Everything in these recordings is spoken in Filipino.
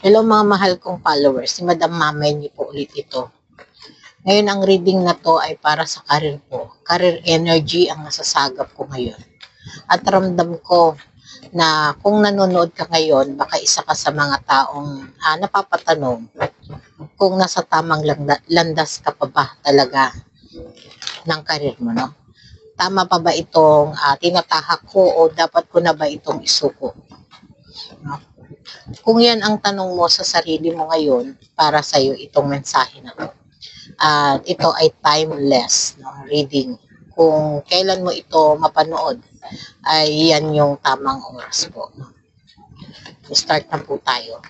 Hello mga mahal kong followers, si Madam Mamay niyo po ulit ito. Ngayon ang reading na to ay para sa career ko. Career energy ang nasasagap ko ngayon. At ramdam ko na kung nanonood ka ngayon, baka isa ka sa mga taong napapatanong kung nasa tamang landas ka pa ba talaga ng career mo, no? Tama pa ba itong tinatahak ko o dapat ko na ba itong isuko? No? Kung yan ang tanong mo sa sarili mo ngayon, para sa'yo itong mensahe na to. At ito ay timeless, no, reading. Kung kailan mo ito mapanood, ay yan yung tamang oras po. No? Start na po tayo.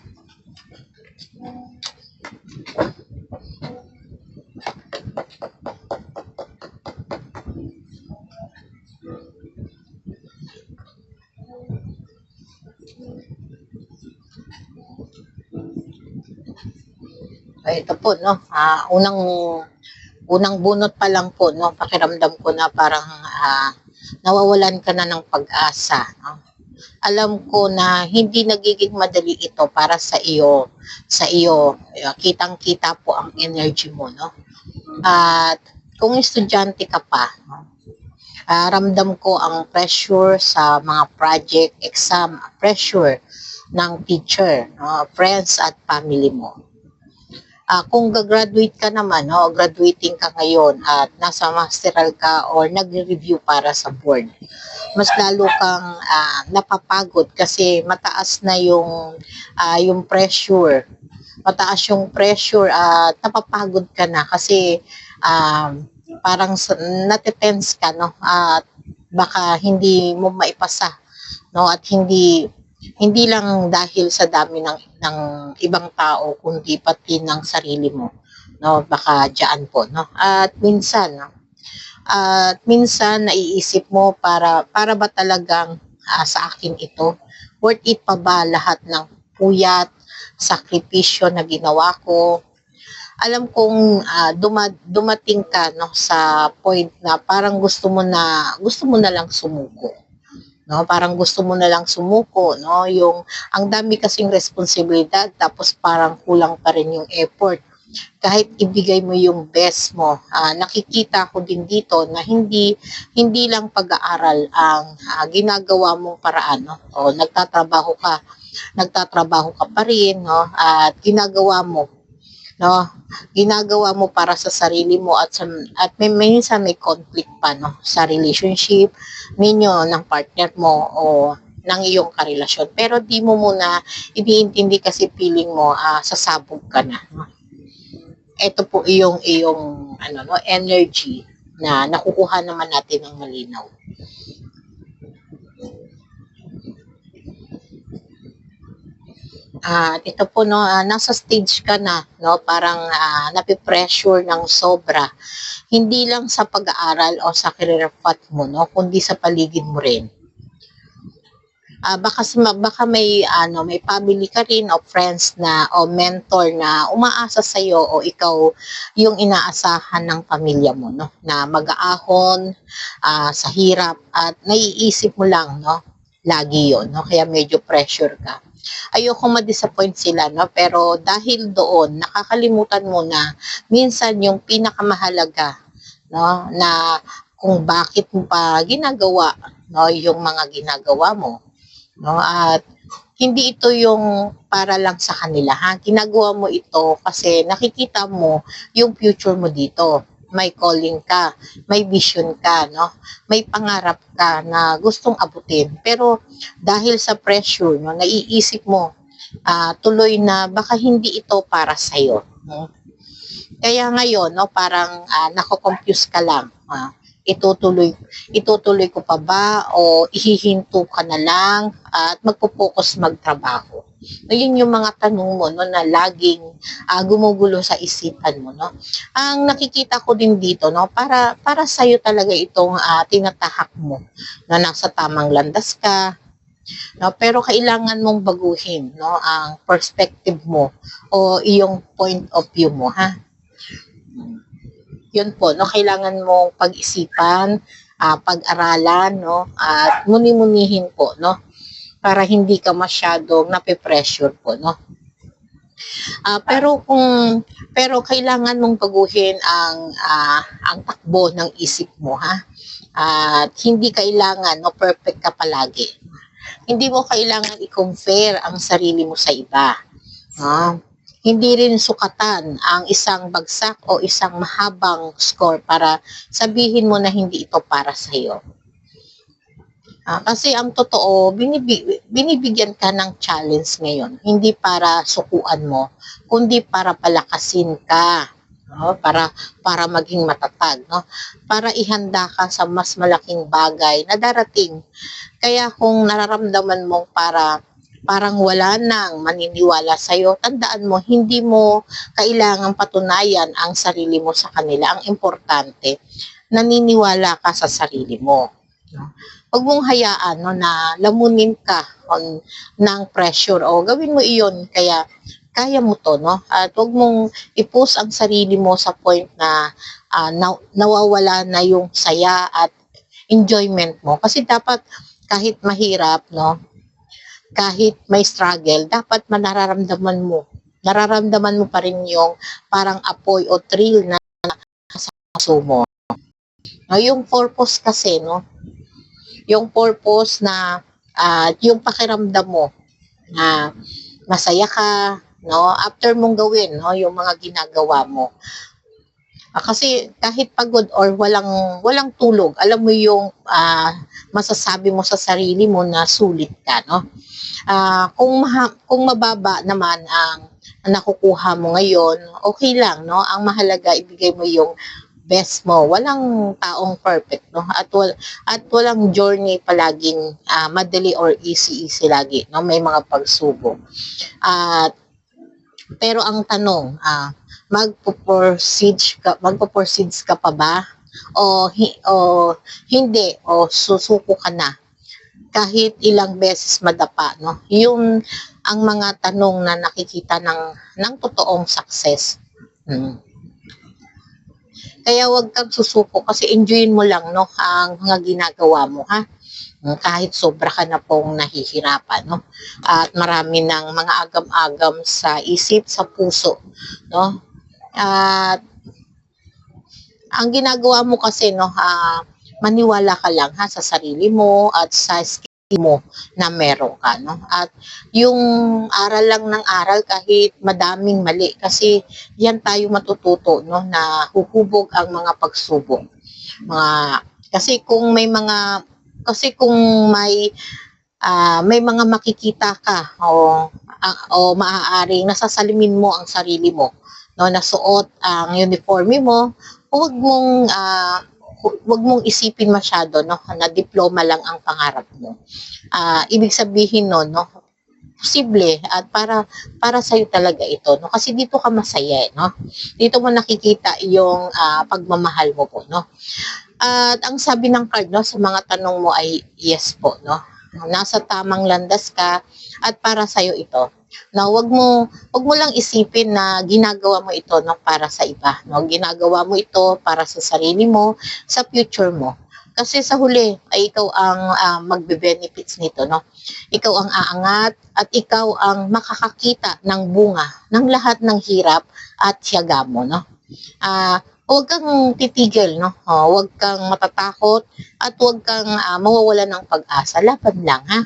Ay, ito po, no, unang bunot pa lang po, no, pakiramdam ko na parang nawawalan ka na ng pag-asa. No? Alam ko na hindi nagiging madali ito para sa iyo. Kitang-kita po ang energy mo, no? At kung estudyante ka pa, no? Ramdam ko ang pressure sa mga project, exam, pressure ng teacher, no? Friends at family mo. Kung gagraduate ka naman, no, graduating ka ngayon at nasa masteral ka or nagre-review para sa board, mas lalo kang napapagod kasi mataas na yung pressure. Mataas yung pressure at napapagod ka na kasi parang natetense ka, no, at baka hindi mo maipasa, no, at hindi lang dahil sa dami ng ibang tao kundi pati ng sarili mo, no, baka diyan po, no. At minsan naiisip mo para ba talagang sa akin ito, worth it pa ba lahat ng puyat, sakripisyo na ginawa ko. Alam kong dumating ka, no, sa point na parang gusto mo na lang sumuko, no, parang gusto mo na lang sumuko, no, yung ang dami kasing responsibilidad tapos parang kulang pa rin yung effort kahit ibigay mo yung best mo. Nakikita ko din dito na hindi lang pag-aaral ang ginagawa mong paraan, no, o nagtatrabaho ka pa rin, no, at ginagawa mo para sa sarili mo at minsan may conflict pa, no, sa relationship ninyo ng partner mo o ng iyong karelasyon, pero di mo muna iniintindi kasi feeling mo sasabog ka na, no? Ito po iyong energy na nakukuha naman natin ng malinaw. Ito po, no, nasa stage ka na, no, parang napipressure ng sobra. Hindi lang sa pag-aaral o sa career path mo, no, kundi sa paligid mo rin. Baka may family ka rin o friends na o mentor na umaasa sa iyo o ikaw yung inaasahan ng pamilya mo, no, na mag-aahon sa hirap at naiisip mo lang, no, lagi yon, no, kaya medyo pressure ka. Ayoko ma-disappoint sila, no, pero dahil doon nakakalimutan mo na minsan yung pinakamahalaga, no, na kung bakit mo pa ginagawa, no, yung mga ginagawa mo, no, at hindi ito yung para lang sa kanila, ha. Ginagawa mo ito kasi nakikita mo yung future mo dito. May calling ka, may vision ka, no? May pangarap ka na gustong abutin. Pero dahil sa pressure, no, naiisip mo tuloy na baka hindi ito para sa iyo, no? Kaya ngayon, no, parang nako-confuse ka lang. Itutuloy ko pa ba o ihihinto ka na lang at magpo-focus magtrabaho? No, yun yung mga tanong mo, no, na laging gumugulo sa isipan mo, no. Ang nakikita ko din dito, no, para sa iyo talaga itong tinatahak mo na nasa tamang landas ka, no, pero kailangan mong baguhin, no, ang perspective mo o iyong point of view mo, ha. Yun po, no, kailangan mong pag-isipan, pag-aralan, no, at muni-munihin po, no, para hindi ka masyadong nape-pressure po, no. Pero kailangan mong baguhin ang takbo ng isip mo, ha. At hindi kailangan no perfect ka palagi. Hindi mo kailangan i-compare ang sarili mo sa iba. No? Hindi rin sukatan ang isang bagsak o isang mahabang score para sabihin mo na hindi ito para sa iyo. Kasi ang totoo, binibigyan ka ng challenge ngayon, hindi para sukuan mo, kundi para palakasin ka, no? Para maging matatag, no? Para ihanda ka sa mas malaking bagay na darating. Kaya kung nararamdaman mong parang wala nang maniniwala sa'yo, tandaan mo, hindi mo kailangang patunayan ang sarili mo sa kanila. Ang importante, naniniwala ka sa sarili mo. No? Huwag mong hayaan no, na lamunin ka ng pressure o gawin mo iyon kaya mo to, no? At huwag mong i-push ang sarili mo sa point na nawawala na yung saya at enjoyment mo. Kasi dapat kahit mahirap, no? Kahit may struggle, dapat nararamdaman mo pa rin yung parang apoy o thrill na sa puso mo. No, yung purpose kasi, no? Yung purpose na yung pakiramdam mo na masaya ka, no? After mong gawin, no, yung mga ginagawa mo. Kasi kahit pagod or walang tulog, alam mo yung masasabi mo sa sarili mo na sulit ka, no? Kung mababa naman ang nakukuha mo ngayon, okay lang, no? Ang mahalaga ibigay mo yung best mo. Walang taong perfect, no? At walang journey palaging madali or easy lagi, no? May mga pagsubok. Pero ang tanong, magpo-proceed ka pa ba? O hindi, o susuko ka na? Kahit ilang beses madapa, no? Yun ang mga tanong na nakikita ng totoong success. Kaya wag kang susuko kasi enjoyin mo lang, no, ang mga ginagawa mo, ha? Kahit sobra ka na pong nahihirapan, no? At marami ng mga agam-agam sa isip, sa puso, no? At ang ginagawa mo kasi, no, maniwala ka lang, ha, sa sarili mo at sa skill mo na meron ka, no? At yung aral lang ng aral kahit madaming mali kasi yan tayo matututo, no, na huhubog ang mga pagsubok. Kasi kung may mga makikita ka o maaaring nasasalimin mo ang sarili mo, no, nasuot ang uniforme mo, huwag mong isipin masyado, no, na diploma lang ang pangarap mo. Ibig sabihin no, posible at para sa iyo talaga ito, no, kasi dito ka masaya, no. Dito mo nakikita yung pagmamahal mo po, no. At ang sabi ng card, no, sa mga tanong mo ay yes po, no. Nasa tamang landas ka at para sa iyo ito. Na wag mo lang isipin na ginagawa mo ito, no, para sa iba, no. Ginagawa mo ito para sa sarili mo, sa future mo. Kasi sa huli ay ikaw ang magbe-benefits nito, no. Ikaw ang aangat at ikaw ang makakakita ng bunga ng lahat ng hirap at tiyaga mo, no. Huwag kang titigil, no. Huwag kang matatakot at huwag kang mawawalan ng pag-asa. Laban lang, ha.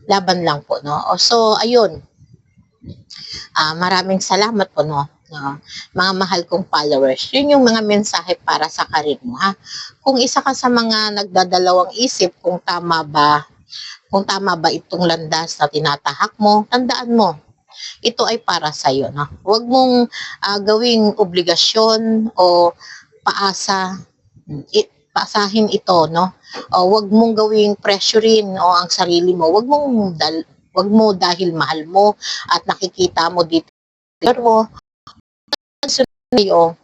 Laban lang po, no. So ayun. Maraming salamat po, no, mga mahal kong followers. Yun yung mga mensahe para sa karir mo, ha. Kung isa ka sa mga nagdadalawang isip kung tama ba itong landas na tinatahak mo, tandaan mo, ito ay para sa iyo, no. Huwag mong gawing obligasyon o paasahin ito, no. O huwag mong gawing pressurein o ang sarili mo. Huwag mo dahil mahal mo at nakikita mo dito mo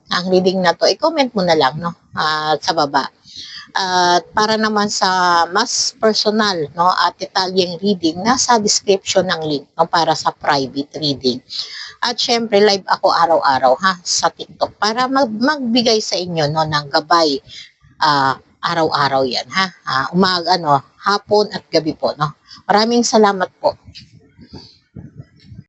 ang reading na to, i-comment mo na lang, no, sa baba. At para naman sa mas personal, no, at detalyeng reading, nasa description ng link, no, para sa private reading. At syempre live ako araw-araw, ha, sa TikTok para magbigay sa inyo, no, ng gabay araw-araw yan, ha. Umaga, hapon at gabi po, no. Maraming salamat po.